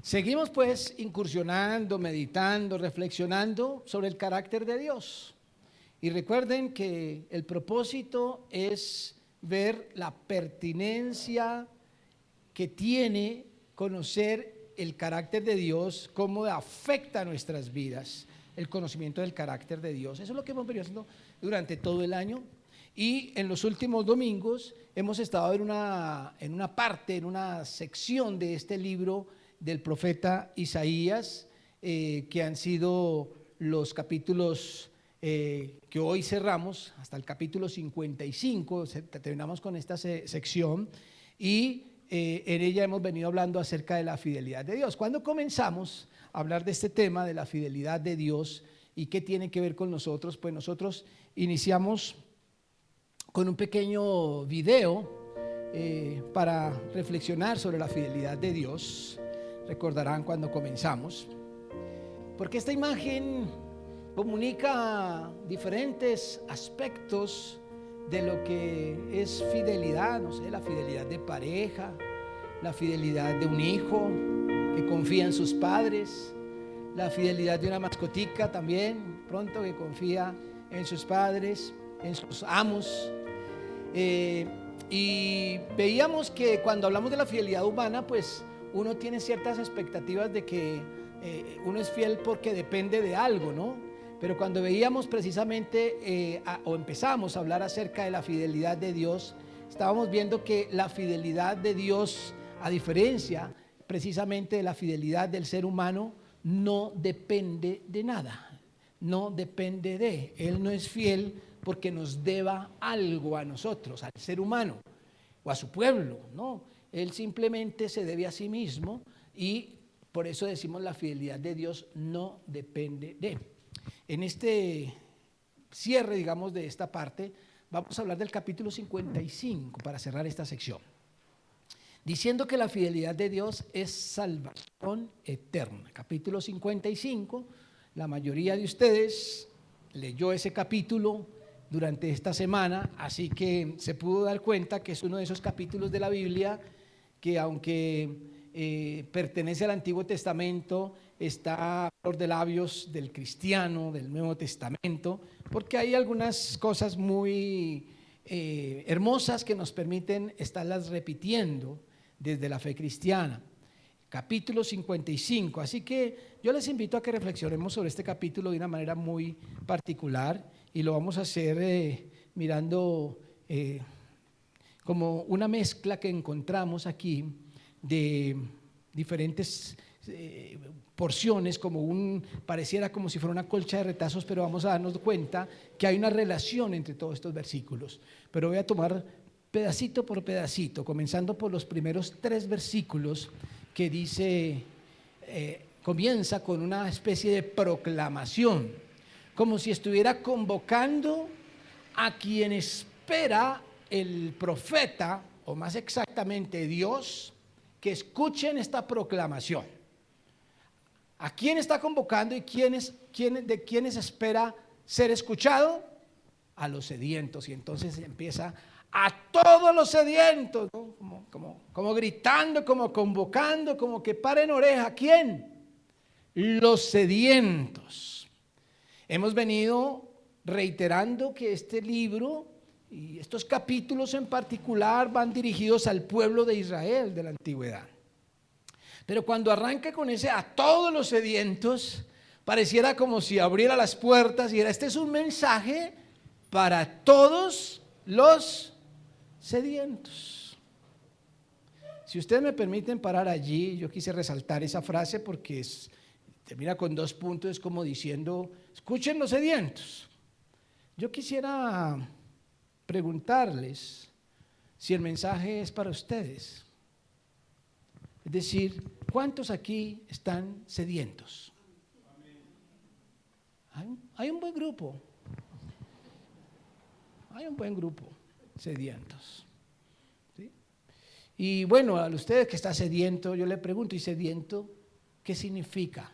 Seguimos pues incursionando, meditando, reflexionando sobre el carácter de Dios. Y recuerden que el propósito es ver la pertinencia que tiene conocer el carácter de Dios, cómo afecta nuestras vidas, el conocimiento del carácter de Dios. Eso es lo que hemos venido haciendo durante todo el año. Y en los últimos domingos hemos estado en una sección de este libro del profeta Isaías, que han sido los capítulos que hoy cerramos, hasta el capítulo 55, terminamos con esta sección, y en ella hemos venido hablando acerca de la fidelidad de Dios. Cuando comenzamos a hablar de este tema de la fidelidad de Dios y qué tiene que ver con nosotros, pues nosotros iniciamos con un pequeño video para reflexionar sobre la fidelidad de Dios. Recordarán cuando comenzamos, porque esta imagen comunica diferentes aspectos de lo que es fidelidad, no sé, la fidelidad de pareja, la fidelidad de un hijo que confía en sus padres, la fidelidad de una mascotica también, pronto, que confía en sus padres, en sus amos. Y veíamos que cuando hablamos de la fidelidad humana, pues uno tiene ciertas expectativas de que uno es fiel porque depende de algo, ¿no? Pero cuando veíamos precisamente o empezamos a hablar acerca de la fidelidad de Dios, estábamos viendo que la fidelidad de Dios, a diferencia precisamente de la fidelidad del ser humano, no depende de nada, no depende de. Él no es fiel porque nos deba algo a nosotros, al ser humano o a su pueblo, no. Él simplemente se debe a sí mismo, y por eso decimos la fidelidad de Dios no depende de. En este cierre, digamos, de esta parte, vamos a hablar del capítulo 55 para cerrar esta sección, diciendo que la fidelidad de Dios es salvación eterna. Capítulo 55, la mayoría de ustedes leyó ese capítulo durante esta semana, así que se pudo dar cuenta que es uno de esos capítulos de la Biblia que, aunque pertenece al Antiguo Testamento, está a flor de labios del cristiano, del Nuevo Testamento, porque hay algunas cosas muy hermosas que nos permiten estarlas repitiendo desde la fe cristiana. Capítulo 55, así que yo les invito a que reflexionemos sobre este capítulo de una manera muy particular, y lo vamos a hacer mirando como una mezcla que encontramos aquí de diferentes porciones, pareciera como si fuera una colcha de retazos, pero vamos a darnos cuenta que hay una relación entre todos estos versículos. Pero voy a tomar pedacito por pedacito, comenzando por los primeros 3 versículos, que dice, comienza con una especie de proclamación, como si estuviera convocando a quien espera el profeta, o más exactamente Dios, que escuchen esta proclamación. ¿A quién está convocando y de quiénes espera ser escuchado? A los sedientos. Y entonces empieza a todos los sedientos, ¿no? como gritando, como convocando, como que paren oreja. ¿A quién? Los sedientos. Hemos venido reiterando que este libro y estos capítulos en particular van dirigidos al pueblo de Israel de la antigüedad. Pero cuando arranca con ese a todos los sedientos, pareciera como si abriera las puertas y dijera: este es un mensaje para todos los sedientos. Si ustedes me permiten parar allí, yo quise resaltar esa frase porque termina con 2 puntos, es como diciendo: escuchen los sedientos. Yo quisiera preguntarles si el mensaje es para ustedes. Es decir, ¿cuántos aquí están sedientos? Hay un buen grupo. Hay un buen grupo sedientos, ¿sí? Y bueno, a usted que está sediento, yo le pregunto, ¿y sediento qué significa?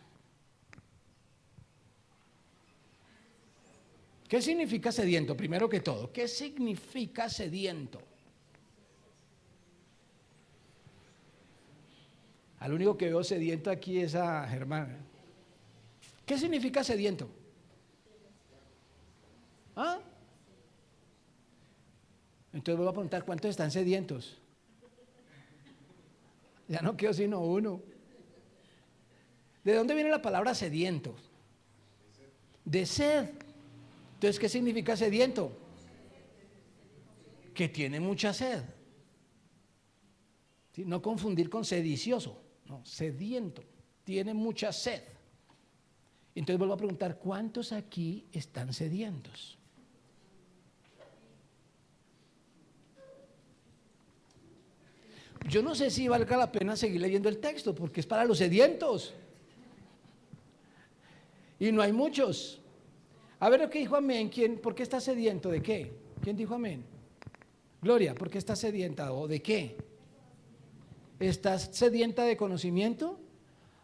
¿Qué significa sediento? Primero que todo, ¿qué significa sediento? Al único que veo sediento aquí es a Germán. ¿Qué significa sediento? ¿Ah? Entonces voy a preguntar, ¿cuántos están sedientos? Ya no quedó sino uno. ¿De dónde viene la palabra sediento? De sed. Entonces, ¿qué significa sediento? Que tiene mucha sed. ¿Sí? No confundir con sedicioso, no, sediento, tiene mucha sed. Entonces vuelvo a preguntar, ¿cuántos aquí están sedientos? Yo no sé si valga la pena seguir leyendo el texto, porque es para los sedientos. Y no hay muchos. A ver lo que dijo amén. ¿Por qué está sediento? ¿De qué? ¿Quién dijo amén? Gloria, ¿por qué estás sedienta? ¿O de qué? ¿Estás sedienta de conocimiento?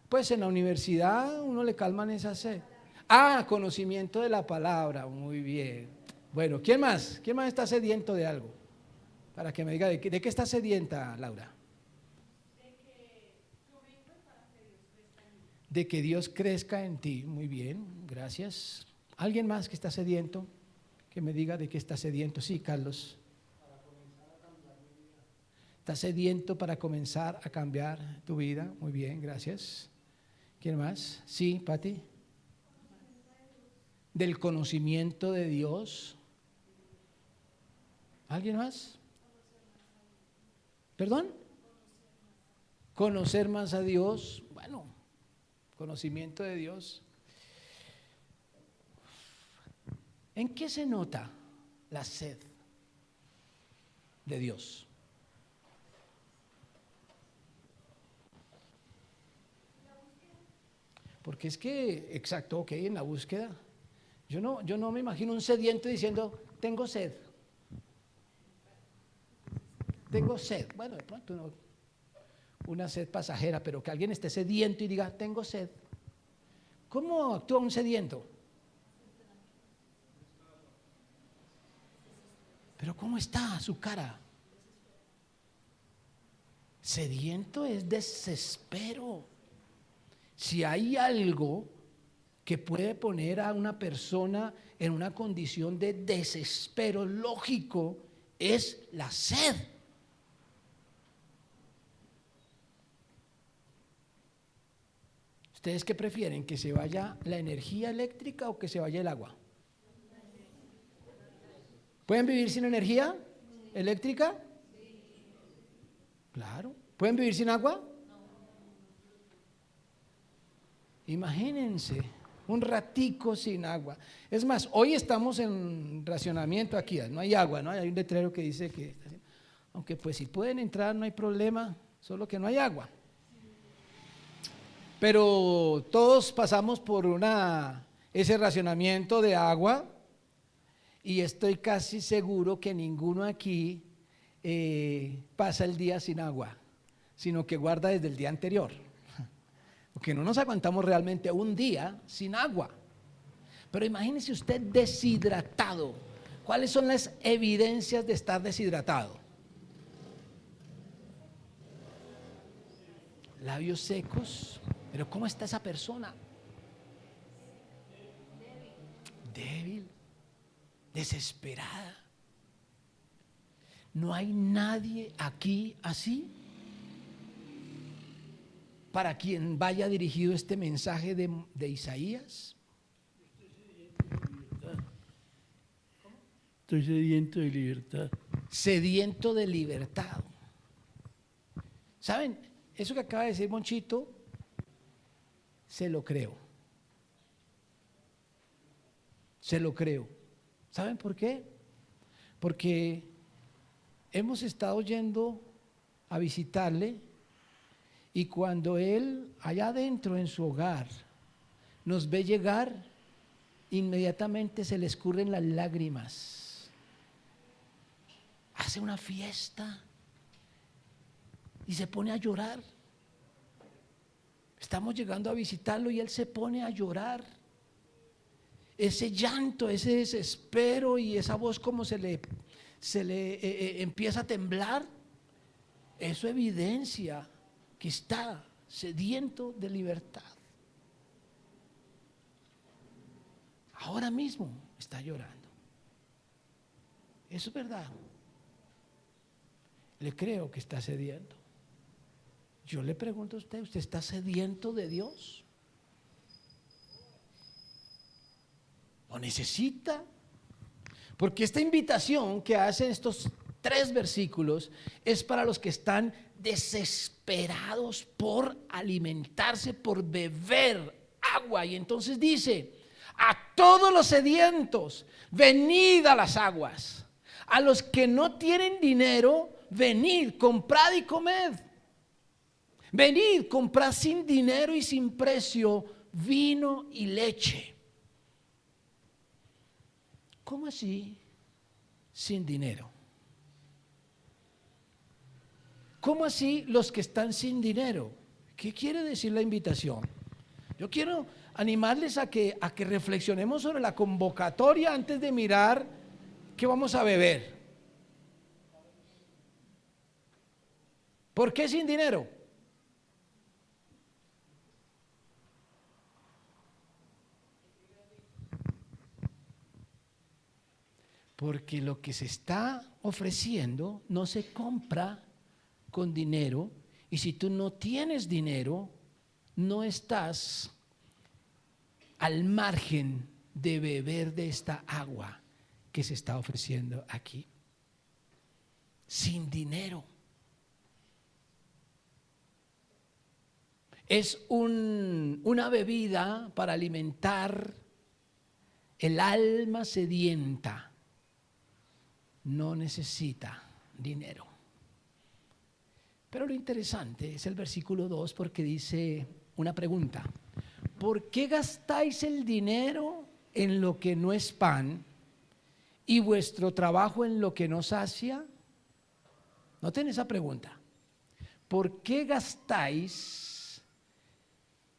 Pues en la universidad uno le calman esa sed. Ah, conocimiento de la palabra, muy bien. Bueno, ¿quién más? ¿Quién más está sediento de algo? Para que me diga, ¿de qué está sedienta, Laura? De que Dios crezca en ti, muy bien, gracias. ¿Alguien más que está sediento? Que me diga de qué está sediento. Sí, Carlos. ¿Estás sediento para comenzar a cambiar tu vida? Muy bien, gracias. ¿Quién más? Sí, Pati. Del conocimiento de Dios. ¿Alguien más? ¿Perdón? Conocer más a Dios. Bueno, conocimiento de Dios. ¿En qué se nota la sed de Dios? Porque es que, exacto, ok, en la búsqueda. Yo no me imagino un sediento diciendo, tengo sed. Tengo sed. Bueno, de pronto una sed pasajera, pero que alguien esté sediento y diga, tengo sed. ¿Cómo actúa un sediento? Pero ¿cómo está su cara? Sediento es desespero. Si hay algo que puede poner a una persona en una condición de desespero lógico, es la sed. ¿Ustedes qué prefieren? ¿Que se vaya la energía eléctrica o que se vaya el agua? ¿Pueden vivir sin energía eléctrica? Claro. ¿Pueden vivir sin agua? Imagínense, un ratico sin agua. Es más, hoy estamos en racionamiento aquí, no hay agua, ¿no? Hay un letrero que dice que, aunque pues si pueden entrar no hay problema, solo que no hay agua. Pero todos pasamos por ese racionamiento de agua y estoy casi seguro que ninguno aquí pasa el día sin agua, sino que guarda desde el día anterior. Porque no nos aguantamos realmente un día sin agua. Pero imagínese usted deshidratado. ¿Cuáles son las evidencias de estar deshidratado? Labios secos. Pero ¿cómo está esa persona? Débil, desesperada. ¿No hay nadie aquí así? Para quien vaya dirigido este mensaje de Isaías. Estoy sediento de libertad. Sediento de libertad. ¿Saben? Eso que acaba de decir Monchito, se lo creo. Se lo creo. ¿Saben por qué? Porque hemos estado yendo a visitarle y cuando él allá adentro en su hogar nos ve llegar, inmediatamente se le escurren las lágrimas. Hace una fiesta y se pone a llorar. Estamos llegando a visitarlo y él se pone a llorar. Ese llanto, ese desespero y esa voz como se le empieza a temblar, eso evidencia que está sediento de libertad. Ahora mismo está llorando. Eso es verdad. Le creo que está sediento. Yo le pregunto a usted, ¿usted está sediento de Dios? ¿Lo necesita? Porque esta invitación que hacen estos 3 versículos es para los que están desesperados por alimentarse, por beber agua. Y entonces dice: a todos los sedientos, venid a las aguas. A los que no tienen dinero, venid, comprad y comed. Venid, comprad sin dinero y sin precio vino y leche. ¿Cómo así? Sin dinero. ¿Cómo así los que están sin dinero? ¿Qué quiere decir la invitación? Yo quiero animarles a que reflexionemos sobre la convocatoria antes de mirar qué vamos a beber. ¿Por qué sin dinero? Porque lo que se está ofreciendo no se compra con dinero, y si tú no tienes dinero, no estás al margen de beber de esta agua que se está ofreciendo aquí. Sin dinero. Es una bebida para alimentar el alma sedienta. No necesita dinero. Pero lo interesante es el versículo 2, porque dice una pregunta: ¿por qué gastáis el dinero en lo que no es pan y vuestro trabajo en lo que no sacia? Noten esa pregunta. ¿Por qué gastáis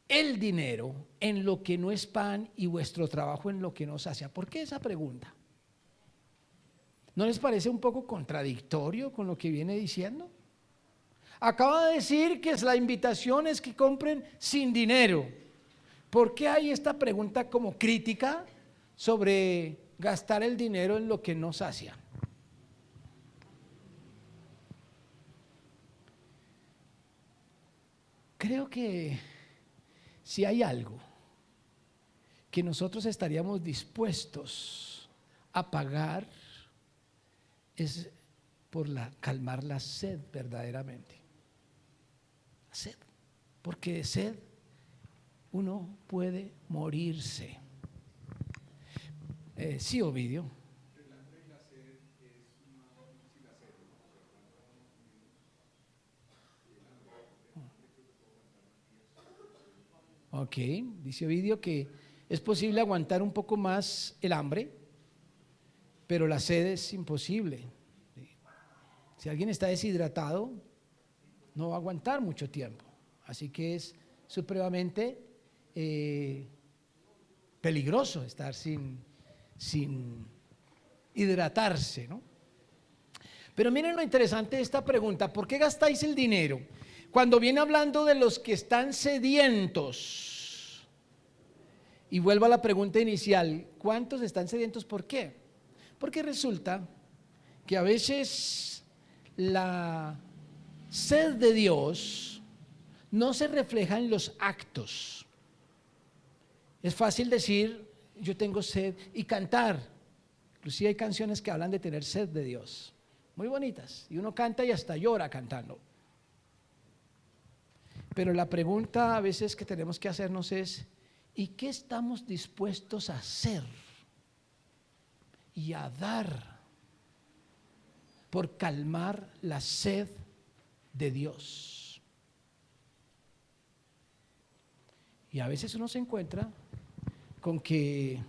el dinero en lo que no es pan y vuestro trabajo en lo que no sacia? ¿Por qué esa pregunta? ¿No les parece un poco contradictorio con lo que viene diciendo? Acaba de decir que la invitación es que compren sin dinero. ¿Por qué hay esta pregunta como crítica sobre gastar el dinero en lo que no sacia? Creo que si hay algo que nosotros estaríamos dispuestos a pagar, es por calmar la sed verdaderamente. La sed. Porque de sed uno puede morirse. Sí, Ovidio. Ok, dice Ovidio que es posible aguantar un poco más el hambre, pero la sed es imposible. Si alguien está deshidratado, no va a aguantar mucho tiempo. Así que es supremamente peligroso estar sin hidratarse, ¿no? Pero miren lo interesante de esta pregunta: ¿por qué gastáis el dinero? Cuando viene hablando de los que están sedientos, y vuelvo a la pregunta inicial: ¿cuántos están sedientos? ¿Por qué? Porque resulta que a veces la sed de Dios no se refleja en los actos. Es fácil decir: yo tengo sed, y cantar. Inclusive hay canciones que hablan de tener sed de Dios, muy bonitas, y uno canta y hasta llora cantando. Pero la pregunta a veces que tenemos que hacernos es: ¿y qué estamos dispuestos a hacer y a dar por calmar la sed de Dios? Y a veces uno se encuentra con que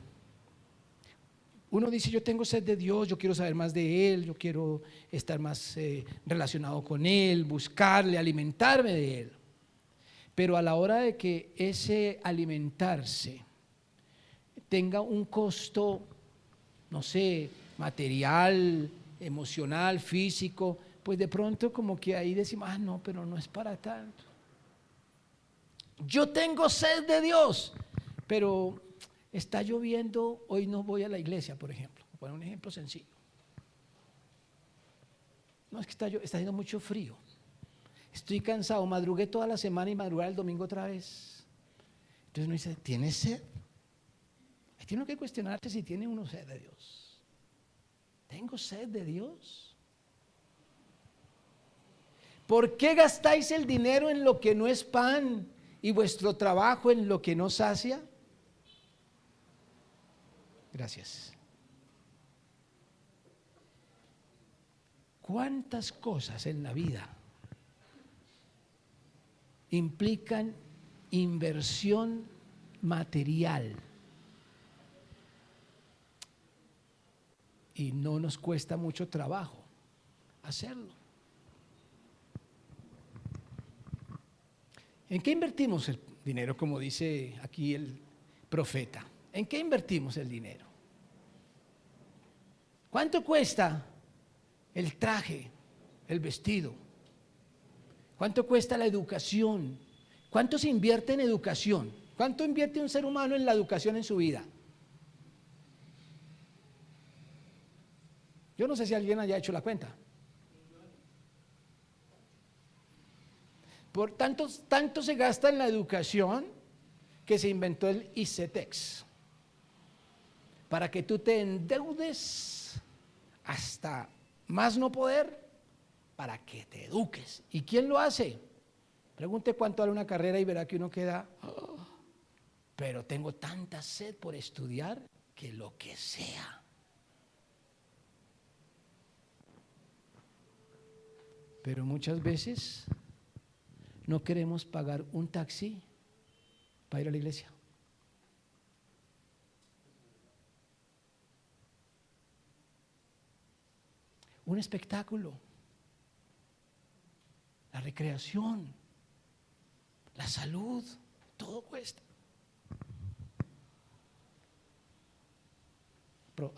uno dice, yo tengo sed de Dios, yo quiero saber más de Él, yo quiero estar más relacionado con Él, buscarle, alimentarme de Él. Pero a la hora de que ese alimentarse tenga un costo, no sé, material, emocional, físico, pues de pronto como que ahí decimos, no, pero no es para tanto. Yo tengo sed de Dios, pero está lloviendo, hoy no voy a la iglesia, por ejemplo. Voy a poner un ejemplo sencillo. No, es que está haciendo mucho frío. Estoy cansado, madrugué toda la semana y madrugar el domingo otra vez. Entonces uno dice, ¿tienes sed? Ahí tiene que cuestionarse si tiene uno sed de Dios. ¿Tengo sed de Dios? ¿Por qué gastáis el dinero en lo que no es pan y vuestro trabajo en lo que no sacia? Gracias. ¿Cuántas cosas en la vida implican inversión material y no nos cuesta mucho trabajo hacerlo? ¿En qué invertimos el dinero, como dice aquí el profeta? ¿En qué invertimos el dinero? ¿Cuánto cuesta el traje, el vestido? ¿Cuánto cuesta la educación? ¿Cuánto se invierte en educación? ¿Cuánto invierte un ser humano en la educación en su vida? Yo no sé si alguien haya hecho la cuenta. Por tanto se gasta en la educación que se inventó el ICETEX, para que tú te endeudes hasta más no poder para que te eduques. ¿Y quién lo hace? Pregunte cuánto vale una carrera y verá que uno queda, pero tengo tanta sed por estudiar que lo que sea. Pero muchas veces no queremos pagar un taxi para ir a la iglesia. Un espectáculo, la recreación, la salud, todo cuesta.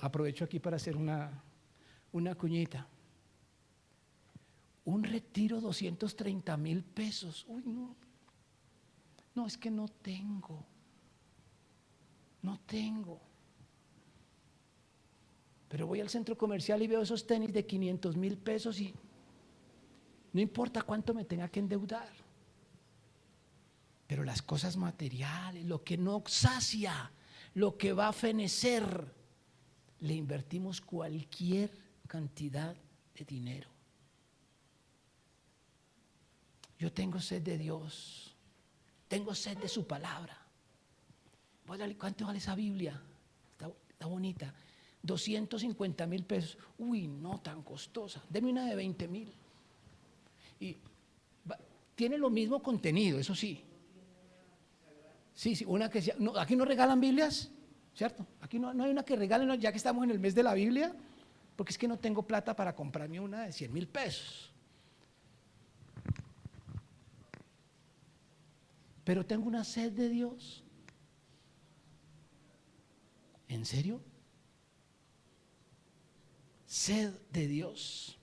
Aprovecho aquí para hacer una cuñita. Un retiro, 230,000 pesos. Uy, no. No, es que no tengo. Pero voy al centro comercial y veo esos tenis de 500,000 pesos y no importa cuánto me tenga que endeudar. Pero las cosas materiales, lo que no sacia, lo que va a fenecer, le invertimos cualquier cantidad de dinero. Yo tengo sed de Dios, tengo sed de su palabra. ¿Cuánto vale esa Biblia? Está bonita. 250,000 pesos. Uy, no tan costosa. Deme una de 20,000. Y tiene lo mismo contenido, eso sí. Sí, una que sea. No, aquí no regalan Biblias, ¿cierto? Aquí no hay una que regalen, ya que estamos en el mes de la Biblia, porque es que no tengo plata para comprarme una de 100,000 pesos. Pero tengo una sed de Dios. ¿En serio? Sed de Dios.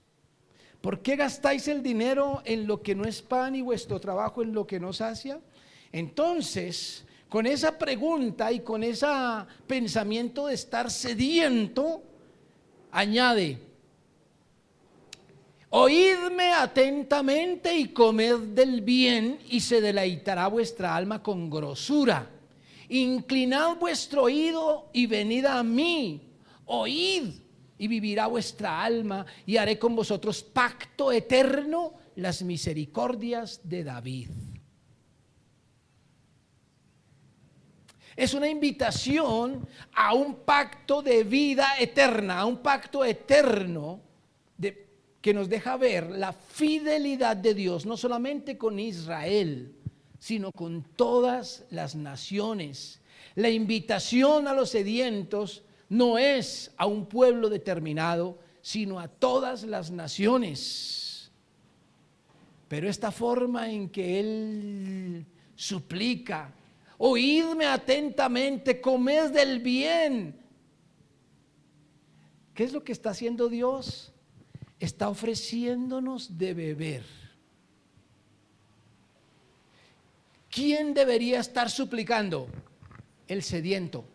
¿Por qué gastáis el dinero en lo que no es pan y vuestro trabajo en lo que no sacia? Entonces, con esa pregunta y con ese pensamiento de estar sediento, añade: oídme atentamente y comed del bien, y se deleitará vuestra alma con grosura. Inclinad vuestro oído y venid a mí. Oíd y vivirá vuestra alma, y haré con vosotros pacto eterno, las misericordias de David. Es una invitación a un pacto de vida eterna, a un pacto eterno que nos deja ver la fidelidad de Dios, no solamente con Israel, sino con todas las naciones. La invitación a los sedientos no es a un pueblo determinado, sino a todas las naciones. Pero esta forma en que Él suplica, oídme atentamente, comed del bien. ¿Qué es lo que está haciendo Dios? Está ofreciéndonos de beber. ¿Quién debería estar suplicando? El sediento.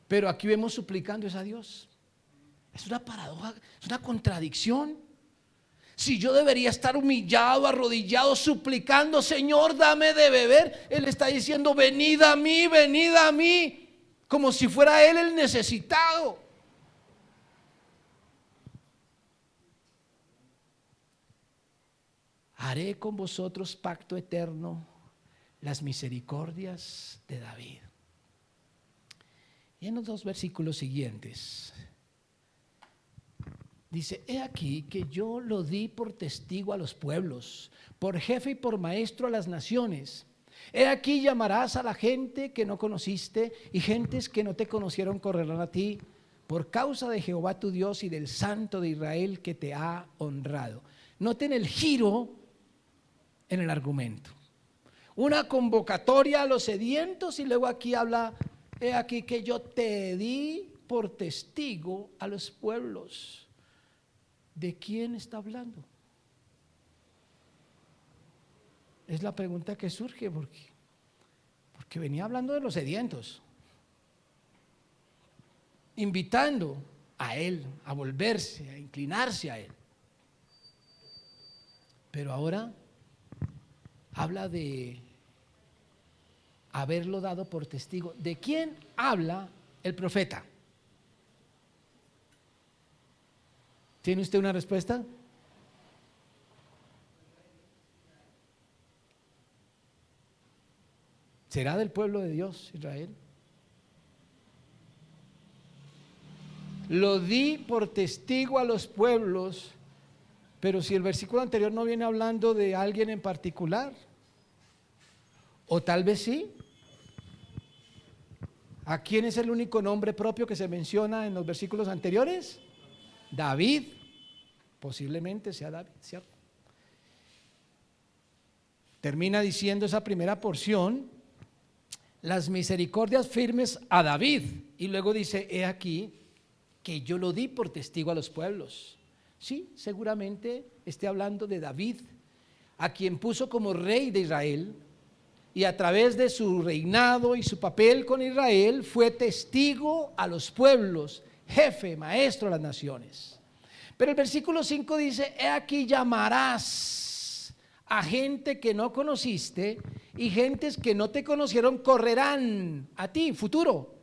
Pero aquí vemos suplicando es a Dios. Es una paradoja, es una contradicción. Si yo debería estar humillado, arrodillado, suplicando, Señor, dame de beber, Él está diciendo, venid a mí, como si fuera Él el necesitado. Haré con vosotros pacto eterno, las misericordias de David. Y en los 2 versículos siguientes dice, he aquí que yo lo di por testigo a los pueblos, por jefe y por maestro a las naciones. He aquí llamarás a la gente que no conociste, y gentes que no te conocieron correrán a ti, por causa de Jehová tu Dios y del Santo de Israel que te ha honrado. Noten el giro en el argumento. Una convocatoria a los sedientos, y luego aquí habla, he aquí que yo te di por testigo a los pueblos. ¿De quién está hablando? Es la pregunta que surge, porque venía hablando de los sedientos, invitando a Él a volverse, a inclinarse a Él. Pero ahora habla de haberlo dado por testigo. ¿De quién habla el profeta? ¿Tiene usted una respuesta? ¿Será del pueblo de Dios, Israel? Lo di por testigo a los pueblos, pero si el versículo anterior no viene hablando de alguien en particular, o tal vez sí. ¿A quién es el único nombre propio que se menciona en los versículos anteriores? David. Posiblemente sea David, ¿cierto? Termina diciendo esa primera porción, las misericordias firmes a David, y luego dice, he aquí que yo lo di por testigo a los pueblos. Sí, seguramente esté hablando de David, a quien puso como rey de Israel, y a través de su reinado y su papel con Israel fue testigo a los pueblos, jefe, maestro de las naciones. Pero el versículo 5 dice, he aquí llamarás a gente que no conociste, y gentes que no te conocieron correrán a ti, futuro,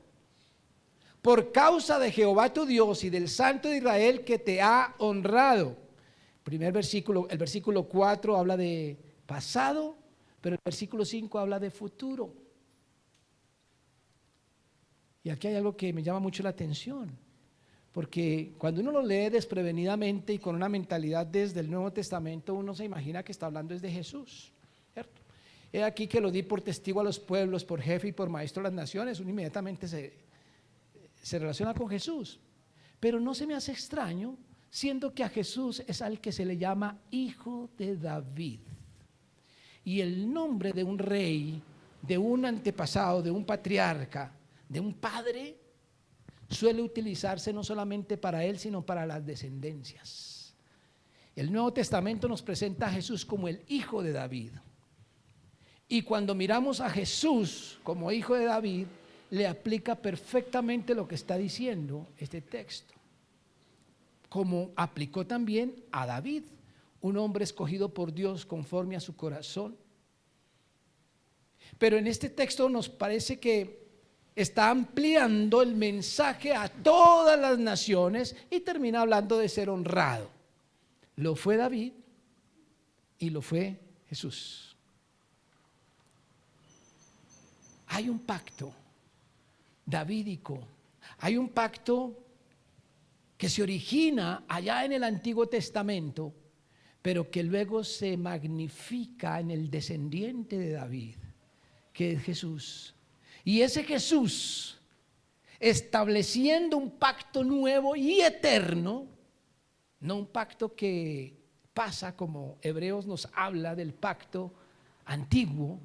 por causa de Jehová tu Dios y del Santo de Israel que te ha honrado. Primer versículo, el versículo 4 habla de pasado, pero el versículo 5 habla de futuro. Y aquí hay algo que me llama mucho la atención, porque cuando uno lo lee desprevenidamente y con una mentalidad desde el Nuevo Testamento, uno se imagina que está hablando desde Jesús, ¿cierto? He aquí que lo di por testigo a los pueblos, por jefe y por maestro de las naciones. Uno inmediatamente se relaciona con Jesús, pero no se me hace extraño, siendo que a Jesús es al que se le llama Hijo de David. Y el nombre de un rey, de un antepasado, de un patriarca, de un padre, suele utilizarse no solamente para él, sino para las descendencias. El Nuevo Testamento nos presenta a Jesús como el Hijo de David. Y cuando miramos a Jesús como Hijo de David, le aplica perfectamente lo que está diciendo este texto, como aplicó también a David, un hombre escogido por Dios conforme a su corazón. Pero en este texto nos parece que está ampliando el mensaje a todas las naciones y termina hablando de ser honrado. Lo fue David y lo fue Jesús. Hay un pacto davídico, hay un pacto que se origina allá en el Antiguo Testamento, pero que luego se magnifica en el descendiente de David, que es Jesús. Y ese Jesús estableciendo un pacto nuevo y eterno, no un pacto que pasa como Hebreos nos habla del pacto antiguo,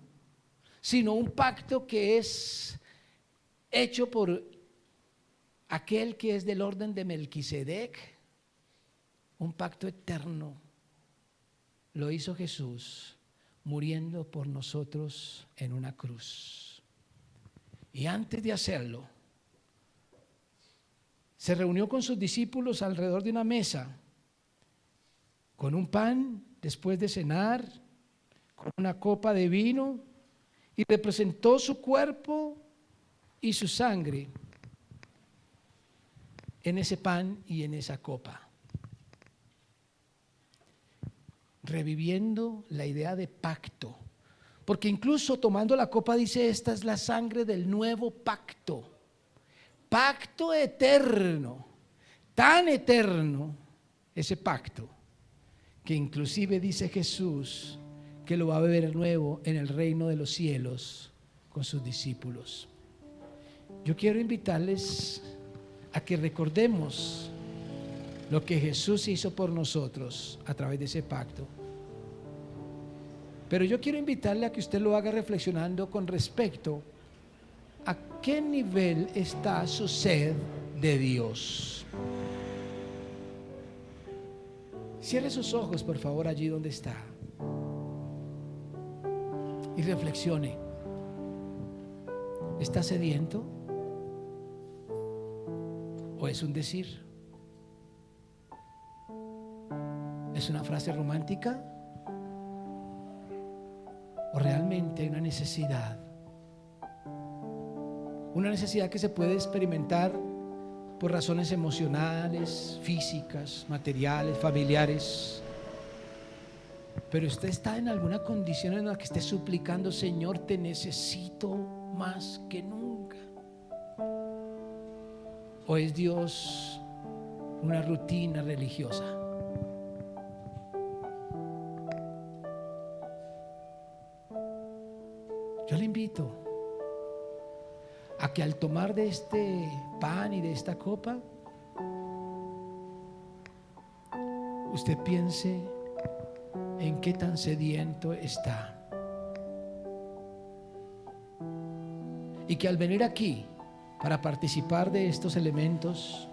sino un pacto que es hecho por aquel que es del orden de Melquisedec, un pacto eterno. Lo hizo Jesús muriendo por nosotros en una cruz. Y antes de hacerlo, se reunió con sus discípulos alrededor de una mesa, con un pan después de cenar, con una copa de vino, y representó su cuerpo y su sangre en ese pan y en esa copa, reviviendo la idea de pacto, porque incluso tomando la copa dice: esta es la sangre del nuevo pacto, pacto eterno, tan eterno ese pacto, que inclusive dice Jesús que lo va a beber nuevo en el reino de los cielos con sus discípulos. Yo quiero invitarles a que recordemos lo que Jesús hizo por nosotros a través de ese pacto. Pero yo quiero invitarle a que usted lo haga reflexionando con respecto a qué nivel está su sed de Dios. Cierre sus ojos, por favor, allí donde está, y reflexione. ¿Está sediento? ¿O es un decir? ¿Es una frase romántica? ¿O realmente hay una necesidad? Una necesidad que se puede experimentar por razones emocionales, físicas, materiales, familiares. Pero usted está en alguna condición en la que esté suplicando: Señor, te necesito más que nunca. ¿O es Dios una rutina religiosa? Yo le invito a que al tomar de este pan y de esta copa, usted piense en qué tan sediento está, y que al venir aquí para participar de estos elementos,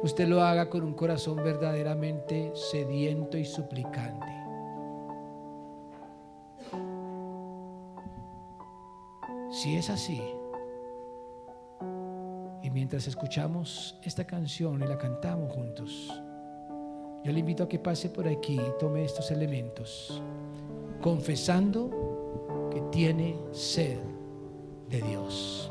usted lo haga con un corazón verdaderamente sediento y suplicante. Si es así, y mientras escuchamos esta canción y la cantamos juntos, yo le invito a que pase por aquí y tome estos elementos, confesando que tiene sed de Dios.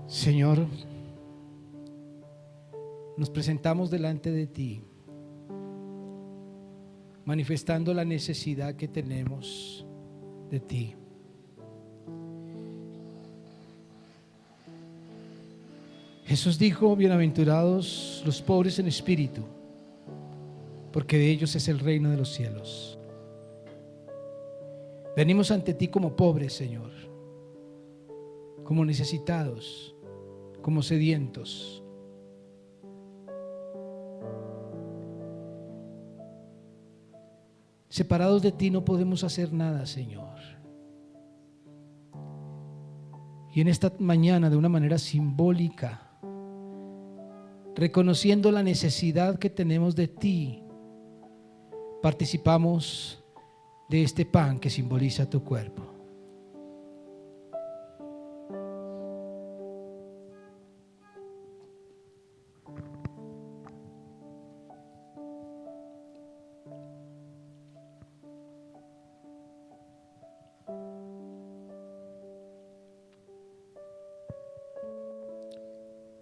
Señor, nos presentamos delante de ti, manifestando la necesidad que tenemos de ti. Jesús dijo: bienaventurados los pobres en espíritu, porque de ellos es el reino de los cielos. Venimos ante ti como pobres, Señor, como necesitados, como sedientos. Separados de ti no podemos hacer nada, Señor. Y en esta mañana, de una manera simbólica, reconociendo la necesidad que tenemos de ti, participamos de este pan que simboliza tu cuerpo.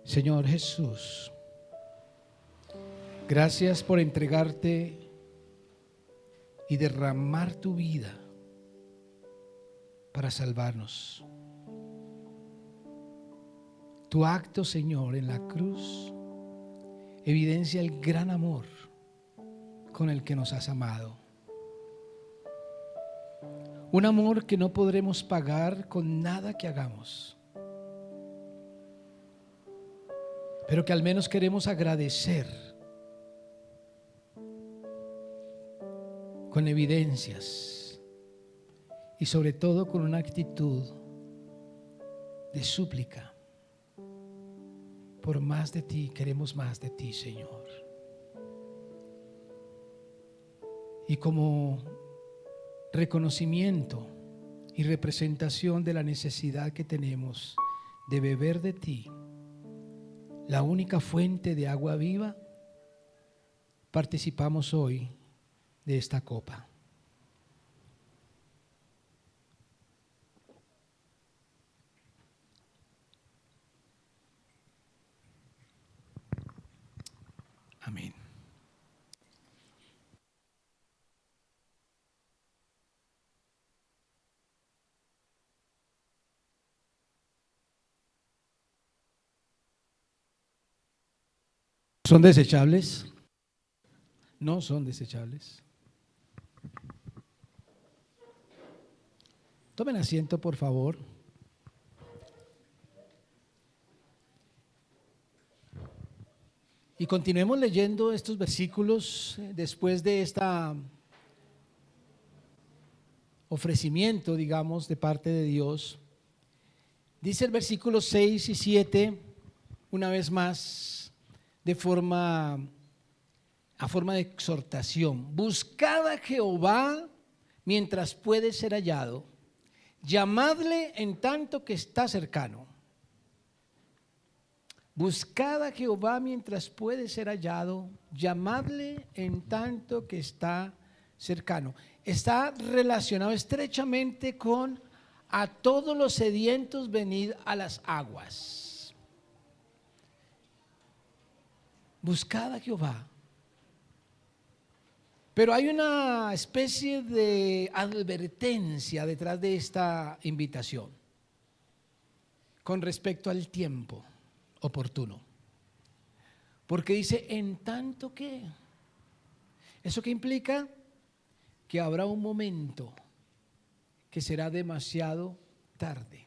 Señor Jesús, gracias por entregarte y derramar tu vida para salvarnos. Tu acto, Señor, en la cruz evidencia el gran amor con el que nos has amado. Un amor que no podremos pagar con nada que hagamos, pero que al menos queremos agradecer con evidencias y sobre todo con una actitud de súplica. Por más de ti, queremos más de ti, Señor. Y como reconocimiento y representación de la necesidad que tenemos de beber de ti, la única fuente de agua viva, participamos hoy de esta copa. Amén. ¿Son desechables? No son desechables. Tomen asiento, por favor. Y continuemos leyendo estos versículos después de este ofrecimiento, digamos, de parte de Dios. Dice el versículo 6 y 7: una vez más a forma de exhortación. Buscad a Jehová mientras puede ser hallado, llamadle en tanto que está cercano. Buscad a Jehová mientras puede ser hallado, llamadle en tanto que está cercano. Está relacionado estrechamente con a todos los sedientos venid a las aguas. Buscad a Jehová. Pero hay una especie de advertencia detrás de esta invitación con respecto al tiempo oportuno. Porque dice, en tanto que. ¿Eso qué implica? Que habrá un momento que será demasiado tarde.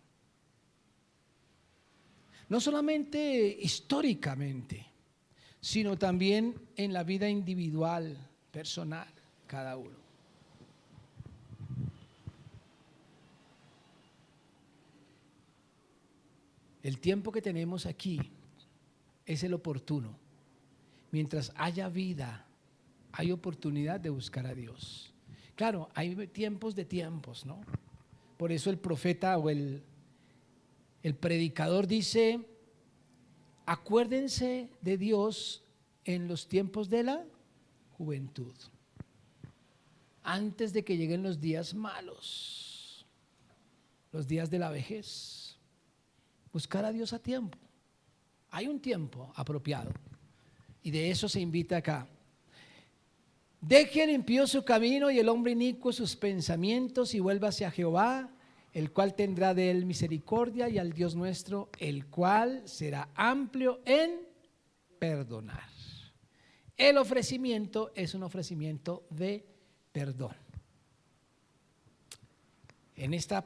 No solamente históricamente, sino también en la vida individual, personal, cada uno. El tiempo que tenemos aquí es el oportuno. Mientras haya vida, hay oportunidad de buscar a Dios. Claro, hay tiempos de tiempos, ¿no? Por eso el profeta o el predicador dice, acuérdense de Dios en los tiempos de la juventud, antes de que lleguen los días malos, los días de la vejez. Buscar a Dios a tiempo. Hay un tiempo apropiado y de eso se invita acá. Deje el impío su camino y el hombre inicuo sus pensamientos y vuélvase a Jehová, el cual tendrá de él misericordia, y al Dios nuestro, el cual será amplio en perdonar. El ofrecimiento es un ofrecimiento de perdón. En este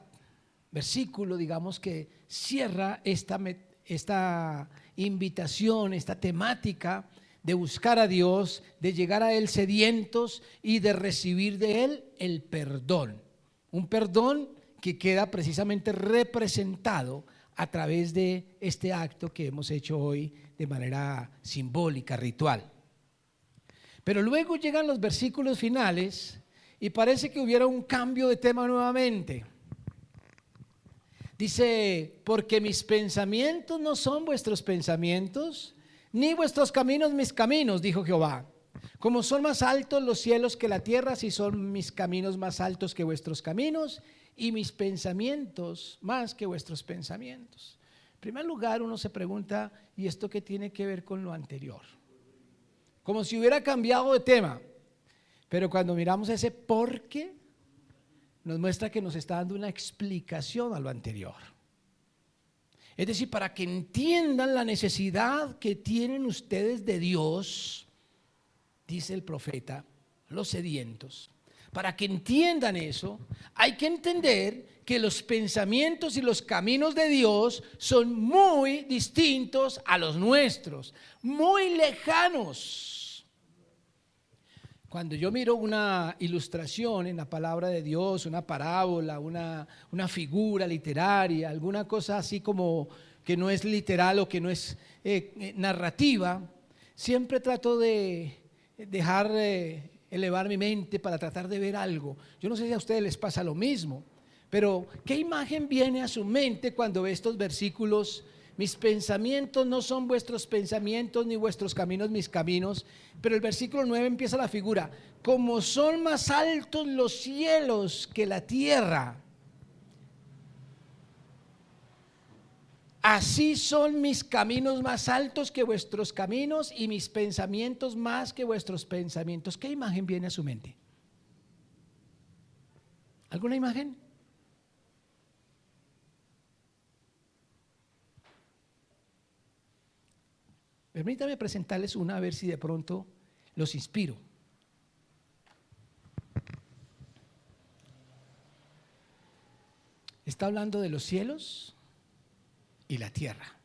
versículo, digamos que cierra esta invitación, esta temática de buscar a Dios, de llegar a Él sedientos y de recibir de Él el perdón. Un perdón que queda precisamente representado a través de este acto que hemos hecho hoy de manera simbólica, ritual. Pero luego llegan los versículos finales y parece que hubiera un cambio de tema nuevamente. Dice, porque mis pensamientos no son vuestros pensamientos, ni vuestros caminos mis caminos, dijo Jehová. Como son más altos los cielos que la tierra, así son mis caminos más altos que vuestros caminos, y mis pensamientos más que vuestros pensamientos. En primer lugar, uno se pregunta, ¿y esto qué tiene que ver con lo anterior? Como si hubiera cambiado de tema. Pero cuando miramos ese por qué, nos muestra que nos está dando una explicación a lo anterior. Es decir, para que entiendan la necesidad que tienen ustedes de Dios, dice el profeta, los sedientos. Para que entiendan eso, hay que entender que los pensamientos y los caminos de Dios son muy distintos a los nuestros, muy lejanos. Cuando yo miro una ilustración en la palabra de Dios, una parábola, una figura literaria, alguna cosa así como que no es literal o que no es narrativa, siempre trato de dejar elevar mi mente para tratar de ver algo. Yo no sé si a ustedes les pasa lo mismo, pero ¿qué imagen viene a su mente cuando ve estos versículos? Mis pensamientos no son vuestros pensamientos, ni vuestros caminos mis caminos. Pero el versículo 9 empieza la figura. Como son más altos los cielos que la tierra, así son mis caminos más altos que vuestros caminos, y mis pensamientos más que vuestros pensamientos. ¿Qué imagen viene a su mente? ¿Alguna imagen? Permítame presentarles una, a ver si de pronto los inspiro. Está hablando de los cielos y la tierra.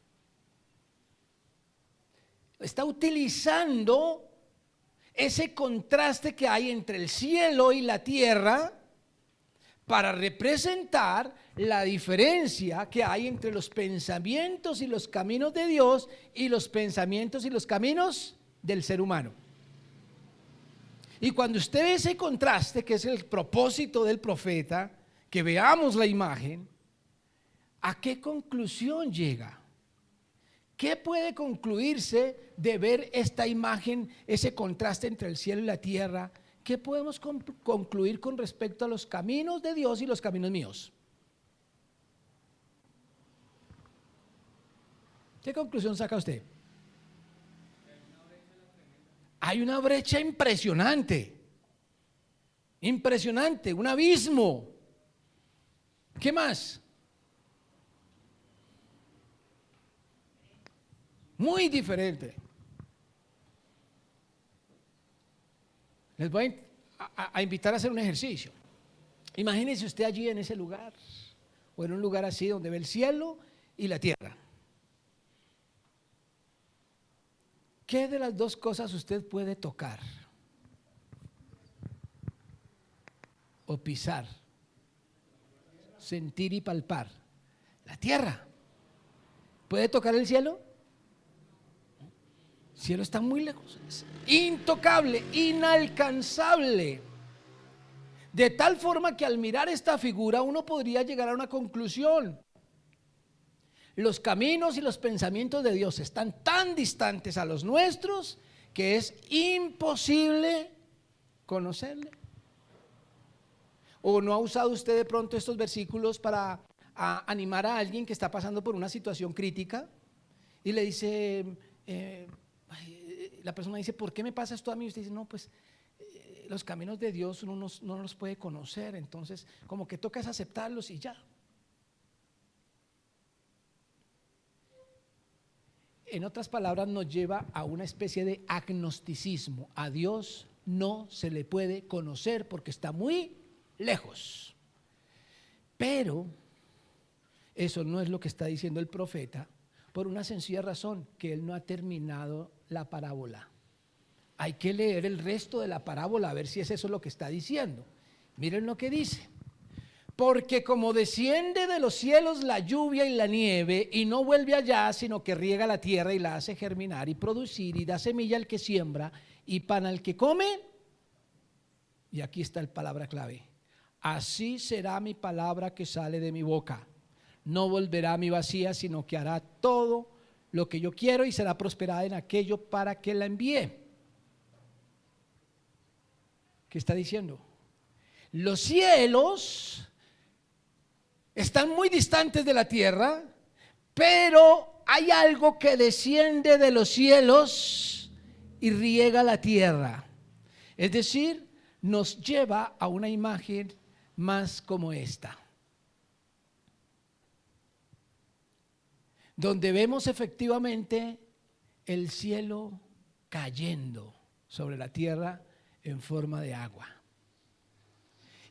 Está utilizando ese contraste que hay entre el cielo y la tierra para representar la diferencia que hay entre los pensamientos y los caminos de Dios y los pensamientos y los caminos del ser humano. Y cuando usted ve ese contraste, que es el propósito del profeta, que veamos la imagen, ¿a qué conclusión llega? ¿Qué puede concluirse de ver esta imagen, ese contraste entre el cielo y la tierra? ¿Qué podemos concluir con respecto a los caminos de Dios y los caminos míos? ¿Qué conclusión saca usted? Hay una brecha impresionante, impresionante, un abismo. ¿Qué más? Muy diferente. Les voy a invitar a hacer un ejercicio. Imagínese usted allí en ese lugar, o en un lugar así donde ve el cielo y la tierra. ¿Qué de las dos cosas usted puede tocar o pisar, sentir y palpar? La tierra. ¿Puede tocar el cielo? El cielo está muy lejos, es intocable, inalcanzable. De tal forma que al mirar esta figura uno podría llegar a una conclusión. Los caminos y los pensamientos de Dios están tan distantes a los nuestros que es imposible conocerle. ¿O no ha usado usted de pronto estos versículos para animar a alguien que está pasando por una situación crítica? Y le dice, la persona dice, ¿por qué me pasa esto a mí? Y usted dice, no, pues los caminos de Dios uno no los puede conocer, entonces como que toca es aceptarlos y ya. En otras palabras, nos lleva a una especie de agnosticismo. A Dios no se le puede conocer porque está muy lejos. Pero eso no es lo que está diciendo el profeta, por una sencilla razón, que él no ha terminado la parábola. Hay que leer el resto de la parábola a ver si es eso lo que está diciendo. Miren lo que dice. Porque como desciende de los cielos la lluvia y la nieve y no vuelve allá, sino que riega la tierra y la hace germinar y producir y da semilla al que siembra y pan al que come, y aquí está la palabra clave, así será mi palabra que sale de mi boca. No volverá a mi vacía, sino que hará todo lo que yo quiero y será prosperada en aquello para que la envíe. ¿Qué está diciendo? Los cielos están muy distantes de la tierra, pero hay algo que desciende de los cielos y riega la tierra. Es decir, nos lleva a una imagen más como esta, donde vemos efectivamente el cielo cayendo sobre la tierra en forma de agua.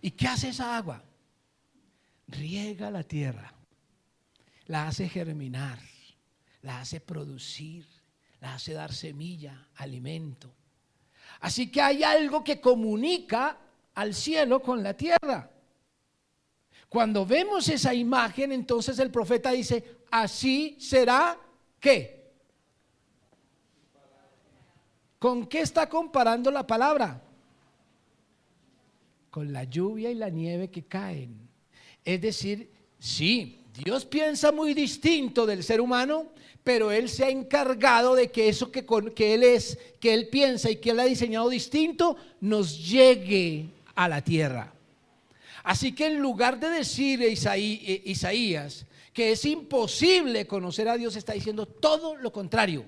¿Y qué hace esa agua? Riega la tierra, la hace germinar, la hace producir, la hace dar semilla, alimento. Así que hay algo que comunica al cielo con la tierra. Cuando vemos esa imagen, entonces el profeta dice, así será, ¿qué? ¿Con qué está comparando la palabra? Con la lluvia y la nieve que caen. Es decir, sí, Dios piensa muy distinto del ser humano, pero Él se ha encargado de que eso que Él piensa y que Él ha diseñado distinto, nos llegue a la tierra. Así que en lugar de decir Isaías que es imposible conocer a Dios, está diciendo todo lo contrario.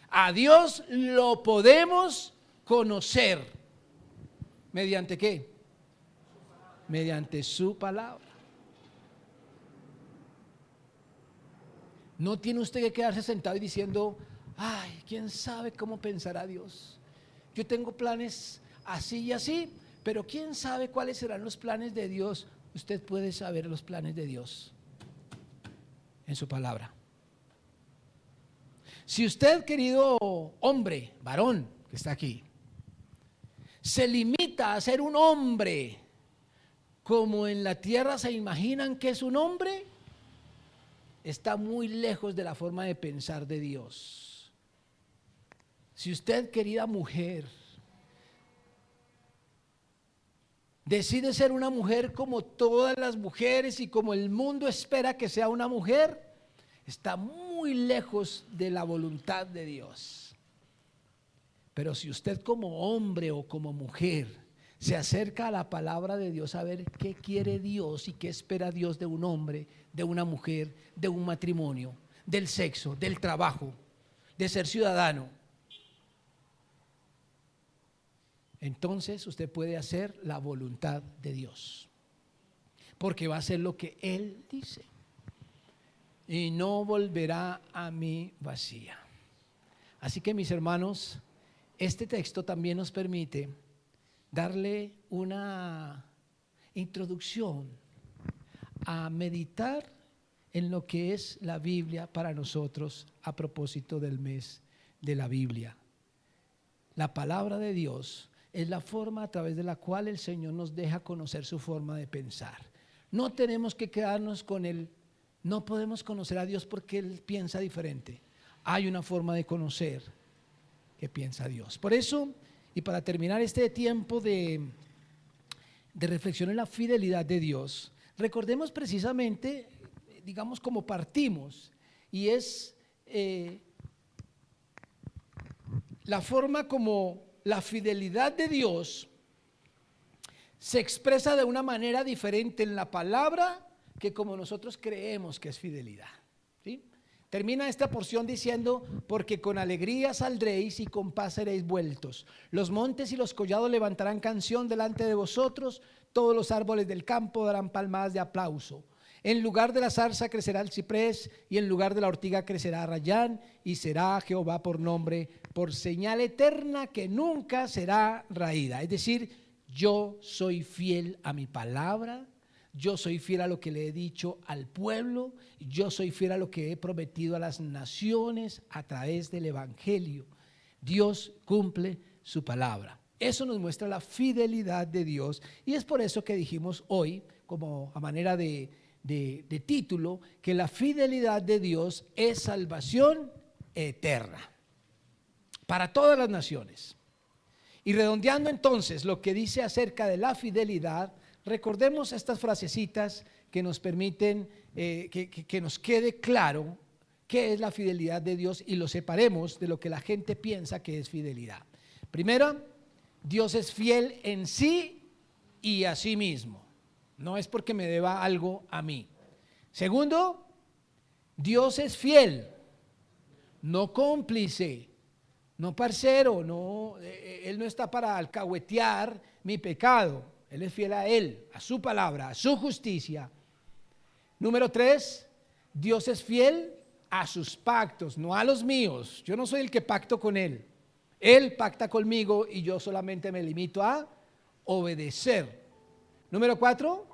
A Dios lo podemos conocer. ¿Mediante qué? Mediante su palabra. No tiene usted que quedarse sentado y diciendo, ay, quién sabe cómo pensará Dios. Yo tengo planes así y así, pero quién sabe cuáles serán los planes de Dios. Usted puede saber los planes de Dios en su palabra. Si usted, querido hombre, varón que está aquí, se limita a ser un hombre como en la tierra se imaginan que es un hombre, está muy lejos de la forma de pensar de Dios. Si usted, querida mujer, decide ser una mujer como todas las mujeres y como el mundo espera que sea una mujer, está muy lejos de la voluntad de Dios. Pero si usted como hombre o como mujer se acerca a la palabra de Dios a ver qué quiere Dios y qué espera Dios de un hombre, de una mujer, de un matrimonio, del sexo, del trabajo, de ser ciudadano, entonces usted puede hacer la voluntad de Dios, porque va a hacer lo que Él dice y no volverá a mí vacía. Así que, mis hermanos, este texto también nos permite darle una introducción a meditar en lo que es la Biblia para nosotros a propósito del mes de la Biblia. La palabra de Dios es la forma a través de la cual el Señor nos deja conocer su forma de pensar. No tenemos que quedarnos con Él, no podemos conocer a Dios porque Él piensa diferente. Hay una forma de conocer que piensa Dios. Por eso, y para terminar este tiempo de reflexión en la fidelidad de Dios, recordemos precisamente, digamos, cómo partimos, y es la forma como la fidelidad de Dios se expresa de una manera diferente en la palabra que como nosotros creemos que es fidelidad, ¿sí? Termina esta porción diciendo: porque con alegría saldréis y con paz seréis vueltos. Los montes y los collados levantarán canción delante de vosotros, todos los árboles del campo darán palmadas de aplauso. En lugar de la zarza crecerá el ciprés, y en lugar de la ortiga crecerá rayán, y será Jehová por nombre, por señal eterna que nunca será raída. Es decir, yo soy fiel a mi palabra, yo soy fiel a lo que le he dicho al pueblo, yo soy fiel a lo que he prometido a las naciones a través del Evangelio. Dios cumple su palabra. Eso nos muestra la fidelidad de Dios, y es por eso que dijimos hoy, como a manera de título, que la fidelidad de Dios es salvación eterna para todas las naciones. Y redondeando entonces lo que dice acerca de la fidelidad, recordemos estas frasecitas que nos permiten que nos quede claro qué es la fidelidad de Dios y lo separemos de lo que la gente piensa que es fidelidad. Primero, Dios es fiel en sí y a sí mismo. No es porque me deba algo a mí. Segundo, Dios es fiel, no cómplice, no parcero, no, Él no está para alcahuetear mi pecado. Él es fiel a Él, a su palabra, a su justicia. Número 3, Dios es fiel a sus pactos, no a los míos. Yo no soy el que pacto con Él. Él pacta conmigo y yo solamente me limito a obedecer. Número 4,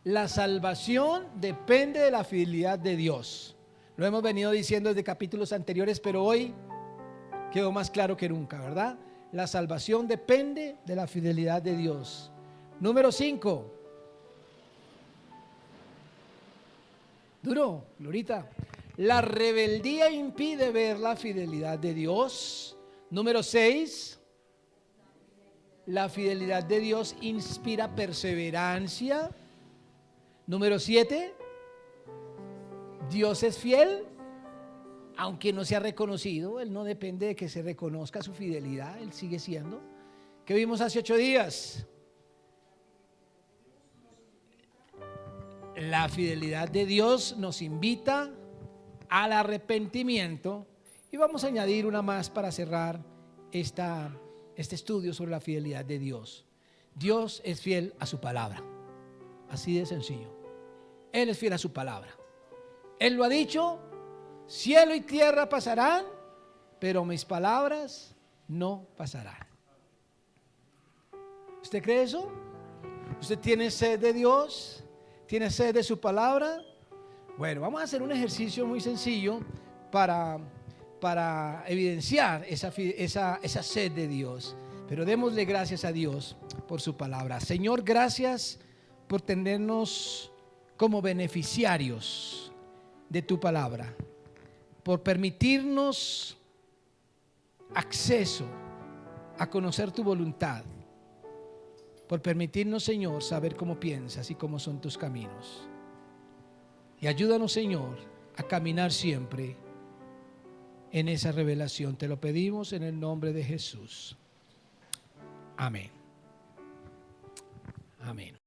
la salvación depende de la fidelidad de Dios. Lo hemos venido diciendo desde capítulos anteriores, pero hoy quedó más claro que nunca, ¿verdad? La salvación depende de la fidelidad de Dios. Número 5. Duro, Glorita. La rebeldía impide ver la fidelidad de Dios. Número 6. La fidelidad de Dios inspira perseverancia. Número 7. Dios es fiel, aunque no sea reconocido. Él no depende de que se reconozca su fidelidad, Él sigue siendo. ¿Qué vimos hace 8 días? La fidelidad de Dios nos invita al arrepentimiento, y vamos a añadir una más para cerrar este estudio sobre la fidelidad de Dios. Dios es fiel a su palabra, así de sencillo. Él es fiel a su palabra. Él lo ha dicho: cielo y tierra pasarán, pero mis palabras no pasarán. ¿Usted cree eso? ¿Usted tiene sed de Dios? ¿Tiene sed de su palabra? Bueno, vamos a hacer un ejercicio muy sencillo para evidenciar esa sed de Dios. Pero démosle gracias a Dios por su palabra. Señor, gracias por tenernos como beneficiarios de tu palabra, por permitirnos acceso a conocer tu voluntad, por permitirnos, Señor, saber cómo piensas y cómo son tus caminos. Y ayúdanos, Señor, a caminar siempre en esa revelación. Te lo pedimos en el nombre de Jesús. Amén. Amén.